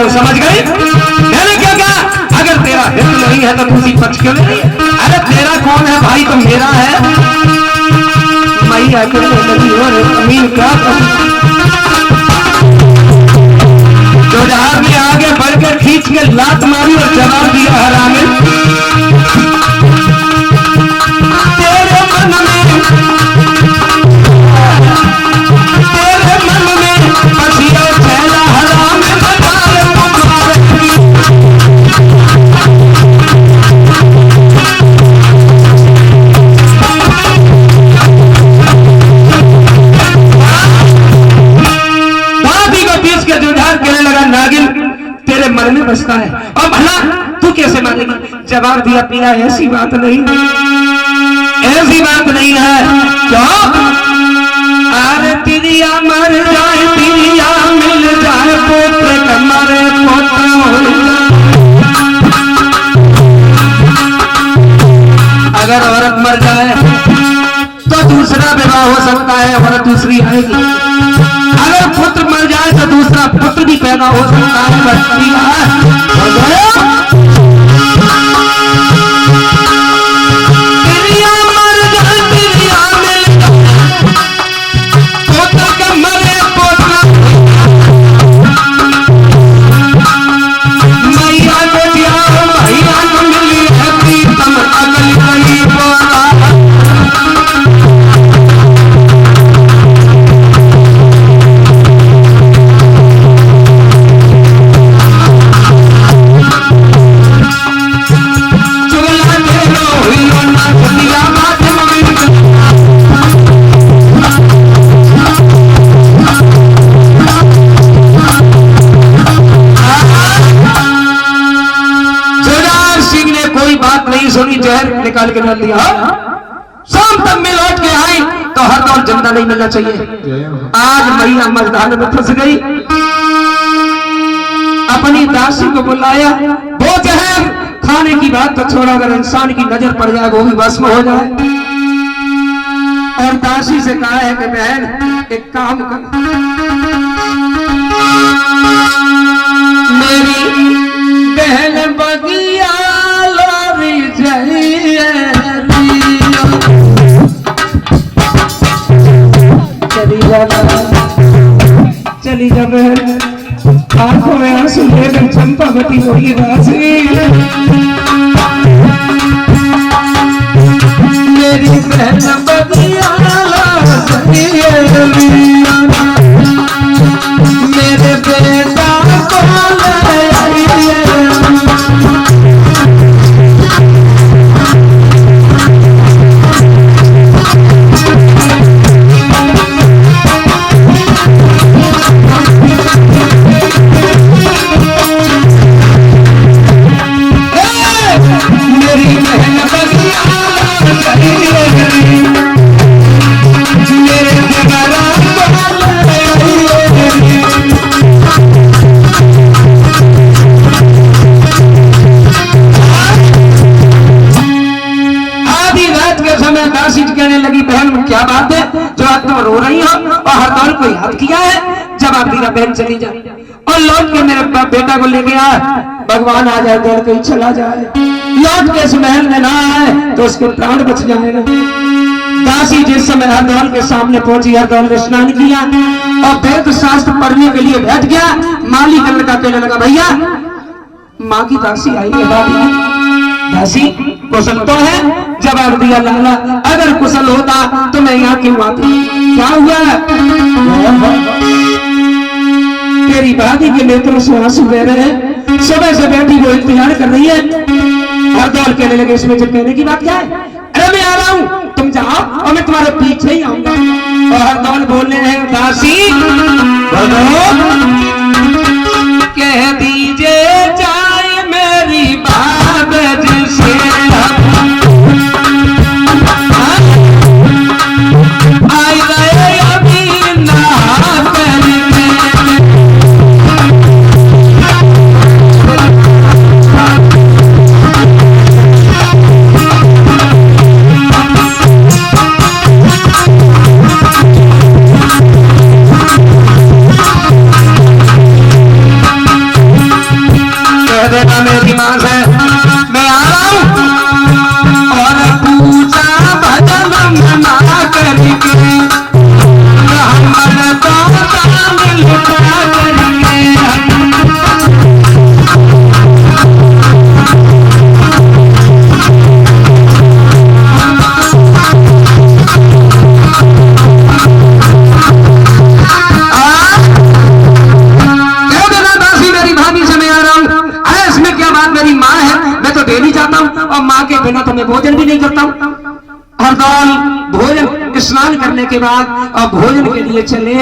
समझ गई? मैंने क्या कहा? अगर तेरा हित नहीं है तो किसी पक्ष क्यों नहीं? अरे तेरा कौन है भाई? तो मेरा है। मैं आकर अमीन क्या जोधार ने आगे बढ़कर खींच के लात मारी और जवाब दिया हरामे तेरे मन में पसिया चेहरा हरामे मन में बसता है। और भला तू कैसे मानेगी? जवाब दिया पिया ऐसी बात नहीं, ऐसी बात नहीं है। क्यों? अरे तिरिया मर जाए, तिरिया मिल जाए, पोते का मरे पोता हो जाए। अगर औरत मर जाए तो दूसरा विवाह हो सकता है, औरत दूसरी आएगी। अगर पुत्र मर जाए तो दूसरा पुत्र भी पैदा हो सकता है। पोता का मरे पोता मैया को दिया भैया को मिली है प्रीतम अगली गई बोला। सोनी जहर निकाल के डाल दिया। शाम तक में लौट के आई तो हर दौर जिंदा नहीं मिलना चाहिए। आज मैया मर्दान में फंस गई, अपनी दासी को बुलाया। वो जहर खाने की बात तो छोड़ा, अगर इंसान की नजर पड़ जाए वो भी भस्म हो जाए। और दासी से कहा है कि बहन एक काम कर, मेरी बहन बगिया चली जा बहन, आंखों में आंसू लेकर चंपावती होगी राजी। मेरी बहन बगिया मेरे बेटा को मेरे याद किया है? जवाब दिया बहन चली जा और लौट के मेरे बेटा को लेके आ, भगवान आ जाए दौड़ के चला जाए, लौट के इस महल में ना आए तो उसके प्राण बच जाएगा। दासी जिस समय हरदौल के सामने पहुंची, हरदौल ने स्नान किया और वेद शास्त्र पढ़ने के लिए बैठ गया। माली का लड़का कहने लगा भैया माँ की दासी आई है, दासी कुशल तो है? जवाब दिया लाला अगर कुशल होता तो मैं यहाँ क्यों आता? क्या हुआ? तेरी दादी के नेत्रों से आंसू बह रहे हैं, सुबह से बैठी वो इंतजार कर रही है। हरदौल कहने लगे इसमें जब कहने की बात क्या है? अरे मैं आ रहा हूँ, तुम जाओ और मैं तुम्हारे पीछे ही आऊंगा। और हरदौल बोलने हैं दासी कह दीजिए जाए मेरी बात जिसे आई गए अभी ना मेरी मां से मैं आ रहा हूं और पूजा भजन मना करके हमर तो लुटा और माँ के बिना तो मैं भोजन भी नहीं करता हूँ। हरदौल भोजन स्नान करने के बाद और भोजन के लिए चले,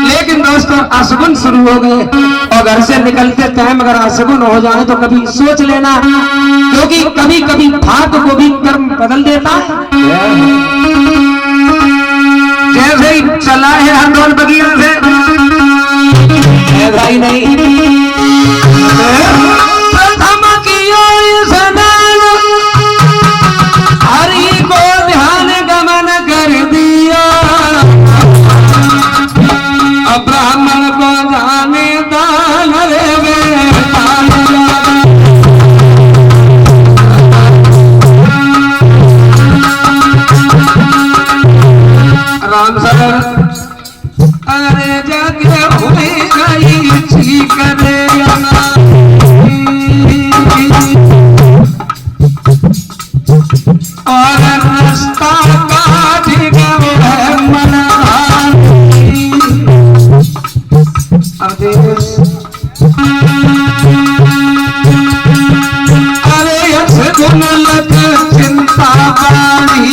लेकिन दोस्तों अशगुन शुरू हो गए और घर से निकलते टाइम अगर अशगुन हो जाए तो कभी सोच लेना, क्योंकि कभी कभी भाग को भी कर्म बदल देता है। जैसे ही चला है हरदौल बगिया से भाई नहीं ब्राह्मण को जाने दान राम सर अरे जाके हुई गई छी करे और रास्ता काट गए मना अरे अशगुन लग चिंता बानी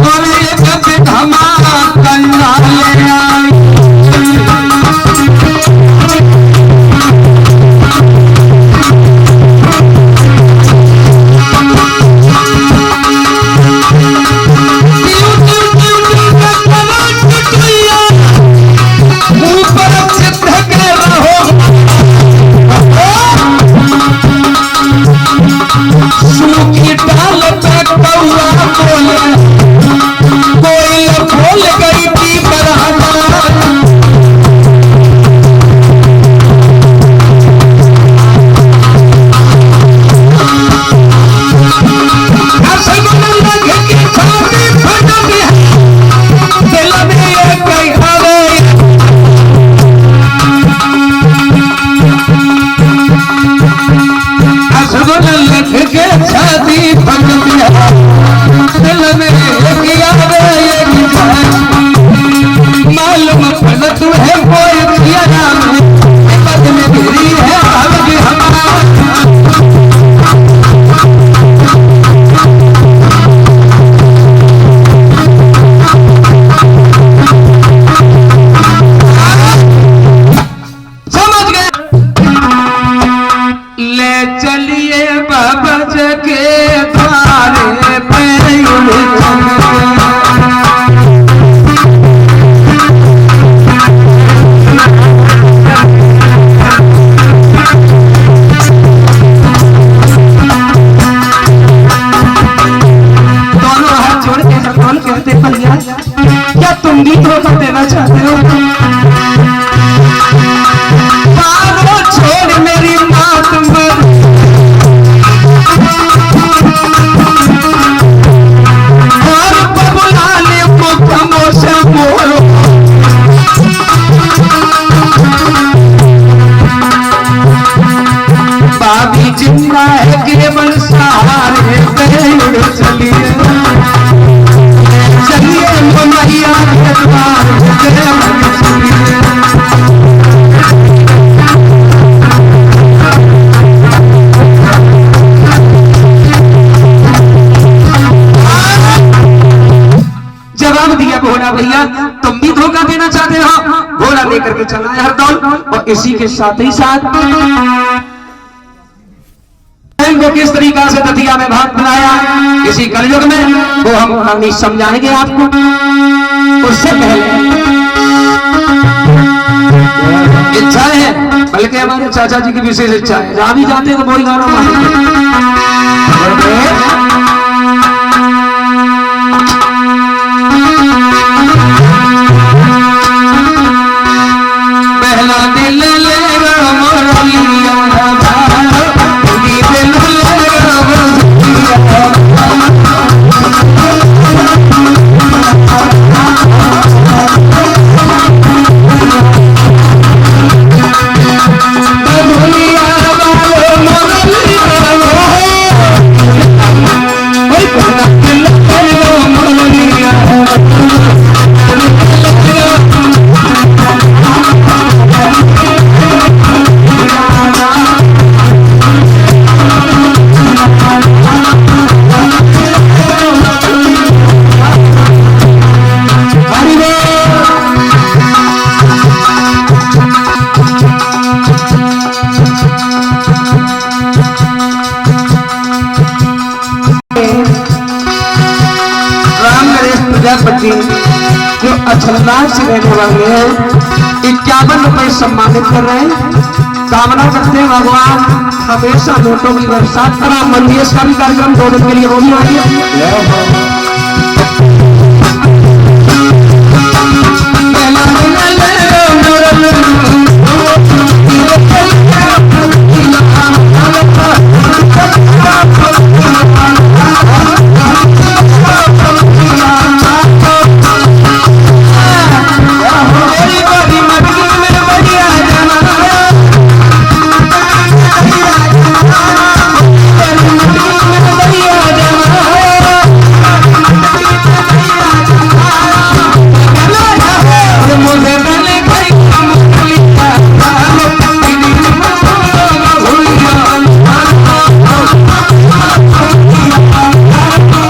और एक धमा कंगा ले आई ऊपर चित्र के करके चला है हरदौल। और इसी के साथ ही साथ को किस तरीका से दतिया में भाग बनाया इसी कलयुग में वो हम कहानी समझाएंगे आपको। उससे पहले इच्छा है, बल्कि हमारे चाचा जी की विशेष इच्छा है, जहां भी जाते हैं तो वही गाना पहला दिल ले जो अछलदार से रहने वाले हैं 51 रुपए सम्मानित कर रहे हैं। कामना करते हैं भगवान हमेशा नोटों की बरसात करा। मंदिर का भी कार्यक्रम 2 दिन के लिए हो भी